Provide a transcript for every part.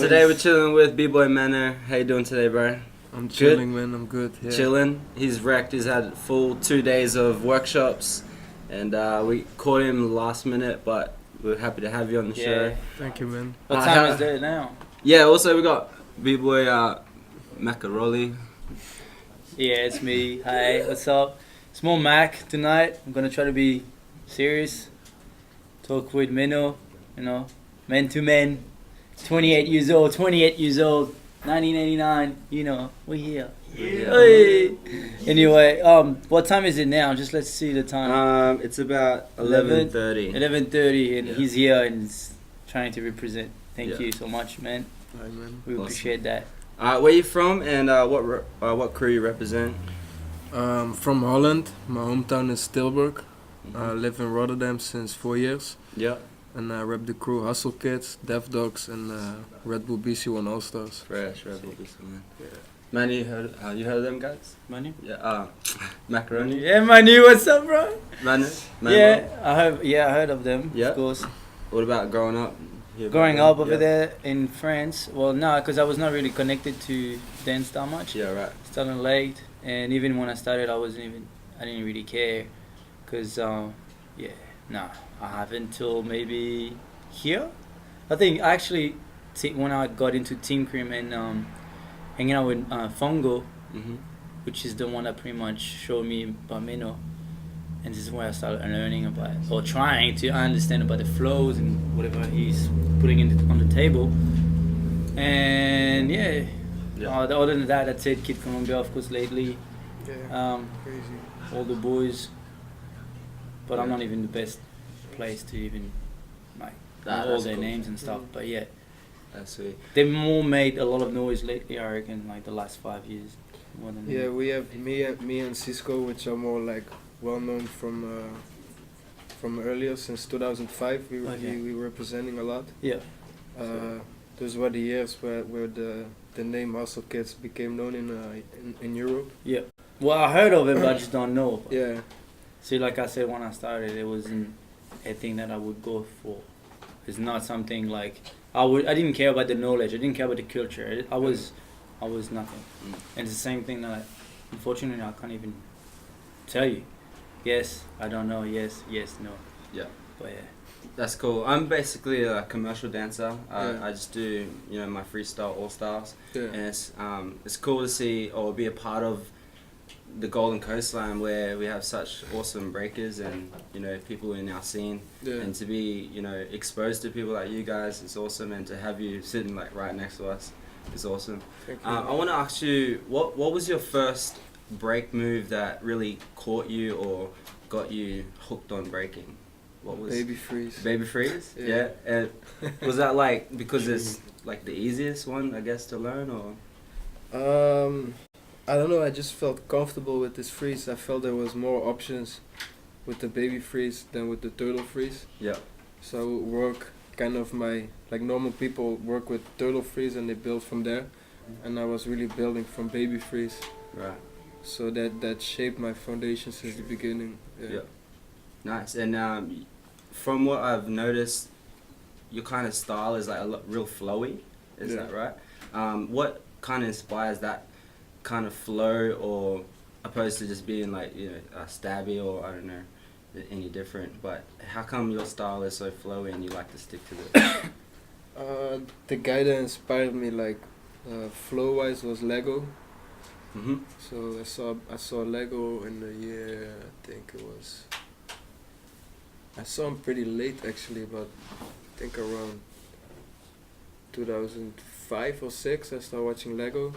Today we're chilling with Bboy Menno. How you doing today, bro? I'm chilling, man. I'm good. Yeah. Chilling. He's wrecked. He's had full 2 days of workshops, and we caught him last minute, but we're happy to have you on the show. Thank you, man. What time is it now? Yeah. Also, we got Bboy Macaroli. Yeah, it's me. Hi, what's up? It's more Mac tonight. I'm gonna try to be serious. Talk with Menno, men to men. 28 years old, 1989. We're here. Yeah. Hey. Anyway, what time is it now? Just let's see the time. It's about 11:30. 11:30, and Yeah. he's here and he's trying to represent. Thank Yeah. you so much, man. Hi, man. We Awesome. appreciate that. Where you from, and what crew you represent? From Holland. My hometown is Tilburg. I live in Rotterdam since 4 years. Yeah. And I rep the crew Hustle Kids, Deaf Dogs, and Red Bull BC1 All Stars. Fresh, Red Bull, man. Yeah. Man, you heard of them guys? Manu? Yeah. Macaroni. Yeah, Manu, what's up, bro? Manu. Yeah, I heard of them. Yeah. Of course. What about growing up? Growing up over there in France, well, no, because I was not really connected to dance that much. Yeah, right. Started late, and even when I started, I didn't really care, because I haven't till maybe here. I think actually, when I got into Team Cream and hanging out with Fongo, Mm-hmm. which is the one that pretty much showed me about Menno. And this is where I started learning about, or trying to understand about the flows and whatever he's putting on the table. And other than that, that's it. Kid Colombia, of course, lately. Yeah. Crazy. All the boys. But I'm Yeah. not even the best place to even know all That's their cool. names and stuff. But yeah, That's sweet. they've more made a lot of noise lately, I reckon, like the last 5 years. More than Yeah, we have me and Cisco, which are more like well known from earlier, since 2005. We were representing a lot. Yeah. Those were the years where the name Hustle Kids became known in Europe. Yeah. Well, I heard of it, but I just don't know. Yeah. See, like I said, when I started, it wasn't a thing that I would go for. It's not something like I didn't care about the knowledge. I didn't care about the culture. I was nothing. And it's the same thing that, unfortunately, I can't even tell you. Yes, I don't know. Yes, no. Yeah. But yeah. That's cool. I'm basically a commercial dancer. Yeah. I just do, my freestyle all stars, Yeah. and it's cool to see or be a part of the Golden Coastline where we have such awesome breakers and people in our scene, Yeah. and to be exposed to people like you guys is awesome, and to have you sitting like right next to us is awesome. Thank you. I want to ask you, what was your first break move that really caught you or got you hooked on breaking? What was Baby Freeze. Baby Freeze? Yeah. Yeah. And was that like because it's like the easiest one, I guess, to learn, or? I don't know. I just felt comfortable with this freeze. I felt there was more options with the Baby Freeze than with the Turtle Freeze. Yeah. So I would work kind of like normal people work with Turtle Freeze and they build from there, and I was really building from Baby Freeze. Right. So that shaped my foundation since the beginning. Yeah. Nice. And from what I've noticed, your kind of style is like real flowy. Is Yeah. that right? What kind of inspires that kind of flow, or opposed to just being like stabby, or I don't know, any different? But how come your style is so flowy and you like to stick to it? The guy that inspired me like flow wise was Lego. Mm-hmm. So I saw Lego in the year, I think it was. I saw him pretty late actually, but I think around 2005 or 6 I started watching Lego,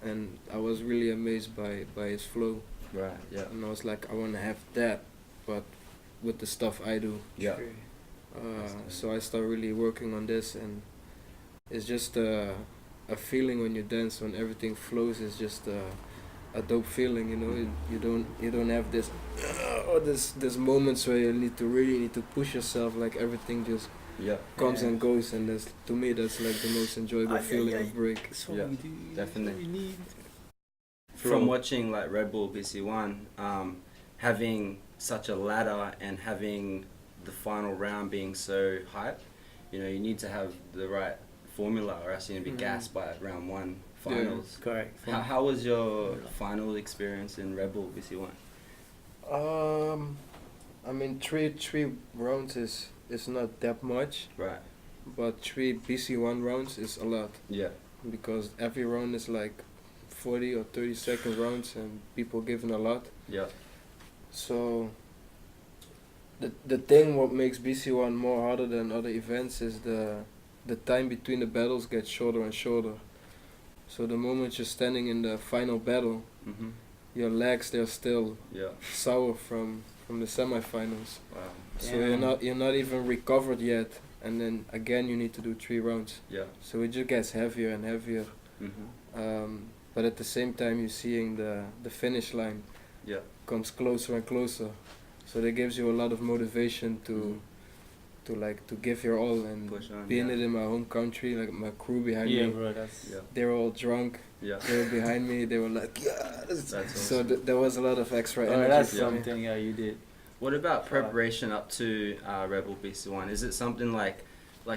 and I was really amazed by his flow, Right. Yeah. and I was like, I want to have that, but with the stuff I do. Yeah. So I started really working on this, and it's just a feeling when you dance, when everything flows. It's just a dope feeling, You don't have this there's moments where you really need to push yourself, like everything just Yeah. comes and goes, and to me that's like the most enjoyable feeling of break. That's what Yeah, we do. definitely. That's what we need. From watching like Red Bull BC1, having such a ladder and having the final round being so hype, you need to have the right formula or else you're gonna be gassed by round one finals. Correct. How was your final experience in Rebel BC1? I mean, three rounds is not that much, Right. but 3 BC1 rounds is a lot Yeah. because every round is like 40 or 30-second rounds and people giving a lot. Yeah. So the thing what makes BC1 more harder than other events is the time between the battles gets shorter and shorter. So the moment you're standing in the final battle, Mhm. your legs they're still Yeah. sour from the semifinals. Wow. So Damn. you're not even recovered yet, and then again you need to do 3 rounds. Yeah. So it just gets heavier and heavier. Mhm. But at the same time you're seeing the finish line Yeah. comes closer and closer. So that gives you a lot of motivation Mhm. to give your all and Push on. being Yeah. it in my home country, like my crew behind Yeah, me, bro. That's Yeah. they were all drunk. Yeah. They were behind me. They were like, yeah. That's So awesome. there was a lot of extra oh, energy that's for me. something. Yeah, you did. What about preparation up to Rebel BC1? Is it something like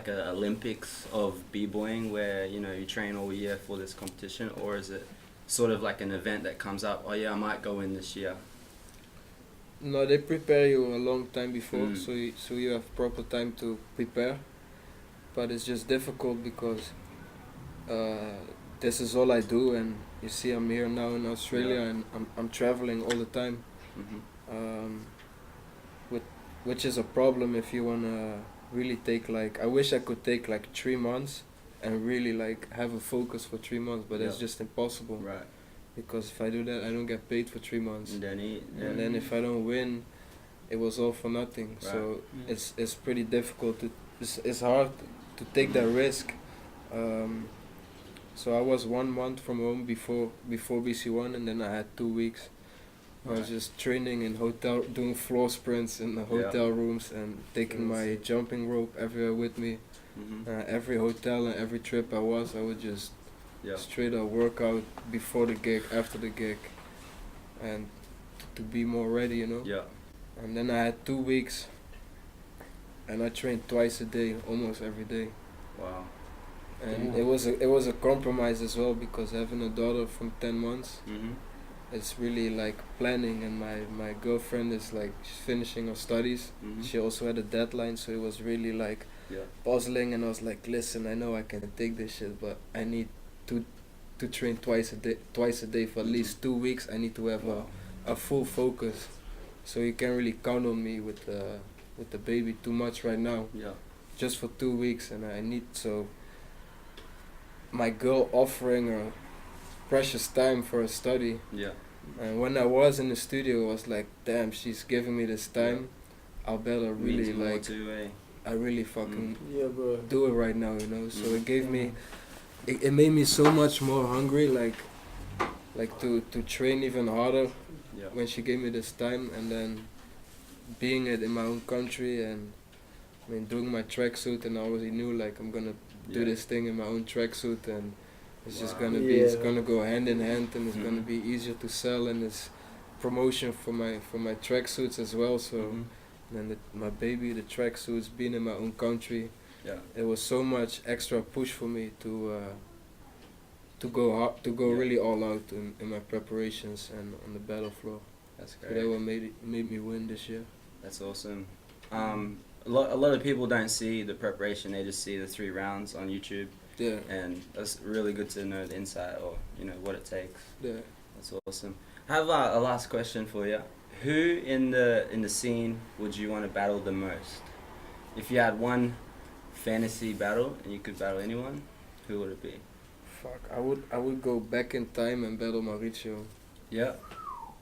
a Olympics of b-boying where you know you train all year for this competition, or is it sort of like an event that comes up? Oh yeah, I might go in this year. No, they prepare you a long time before, Mm. so you have proper time to prepare. But it's just difficult because this is all I do, and you see I'm here now in Australia, Yeah. and I'm traveling all the time, Mhm. which is a problem if you wanna really take like. I wish I could take like 3 months and really like have a focus for 3 months, but it's Yeah. just impossible Right. because if I do that, I don't get paid for 3 months. And then And then if I don't win, it was all for nothing. So Yeah. it's pretty difficult to it's hard to take that risk. So I was 1 month from home before BC1, and then I had 2 weeks. I was Right. just training in hotel, doing floor sprints in the hotel rooms, and taking my jumping rope everywhere with me. Mhm. Every hotel and every trip I would just Yeah. straight up workout before the gig, after the gig, and to be more ready, you know. Yeah. And then I had 2 weeks, and I trained twice a day, almost every day. Wow. And Damn. it was a compromise as well, because having a daughter from 10 months, Mhm. it's really like planning. And my girlfriend is like, she's finishing her studies. Mhm. She also had a deadline, so it was really like Yeah. puzzling. And I was like, listen, I know I can take this shit, but I need to train twice a day for at least 2 weeks. I need to have Wow. a full focus. So you can't really count on me with the baby too much right now, Yeah. just for 2 weeks. And I need, so my girl offering her precious time for a study, Yeah. and when I was in the studio I was like, damn, she's giving me this time. I'll better really Means more like, to I really fucking Yeah, bro. do it right now, you know. So Mm. it gave me, it made me so much more hungry, like to train even harder Yeah. when she gave me this time. And then being it in my own country, and I mean doing my tracksuit, and I already knew like I'm gonna do Yeah. this thing in my own tracksuit, and it's just Wow. gonna be, it's Yeah. gonna go hand in hand, and it's gonna Mhm. be easier to sell, and it's promotion for my tracksuits as well. So Mhm. then my baby, the tracksuits, being in my own country, Yeah. it was so much extra push for me to go hard, to go Yeah. really all out in my preparations and on the battle floor. That's So great. that what made me win this year. That's awesome. A lot of people don't see the preparation; they just see the 3 rounds on YouTube, Yeah, and that's really good to know the insight or you know what it takes. yeah. That's awesome. I have a last question for you. Who in the scene would you want to battle the most? If you had one fantasy battle and you could battle anyone, who would it be? Fuck, I would go back in time and battle Mauricio. Yeah,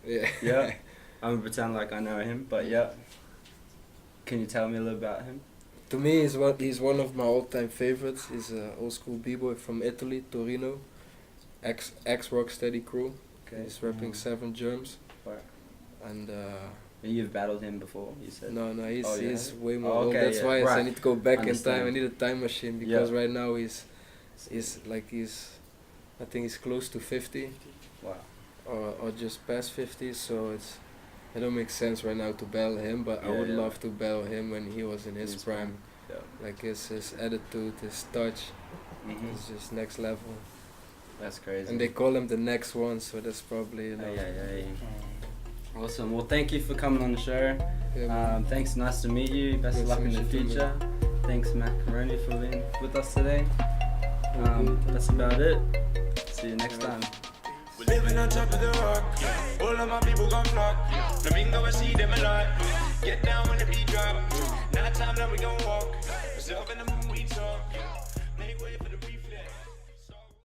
Yeah. yeah. I'm gonna pretend like I know him, but yeah. Can you tell me a little about him? To me, he's one of my all-time favorites. He's an old school b-boy from Italy, Torino. Ex Rocksteady crew. Okay. He's repping 7 germs. Right. And And you've battled him before, you said. no, he's Oh, yeah? he's way more Oh, old. okay, That's yeah. why I Right. need to go back in Understand. time. I need a time machine, because Yeah. right now he's I think he's close to 50, Wow. or just past 50. So it don't make sense right now to battle him. But I Yeah, would yeah. love to battle him when he was in his prime. Yeah. Like his attitude, his touch, It's just next level. That's crazy. And they call him the next one, so that's probably, you know. Awesome. Well, thank you for coming on the show. Yeah, man. Thanks. Nice to meet you. Best of Nice luck to in the meet you too, future. Thanks, Macaroni, for being with us today. That's about it. See you next time. We're living on top of the rock. All of my people gon' flock. Flamingo, I see them a lot. Get down when the beat drop. Night time, now we gon' walk. Myself in the moon, we talk. Make way for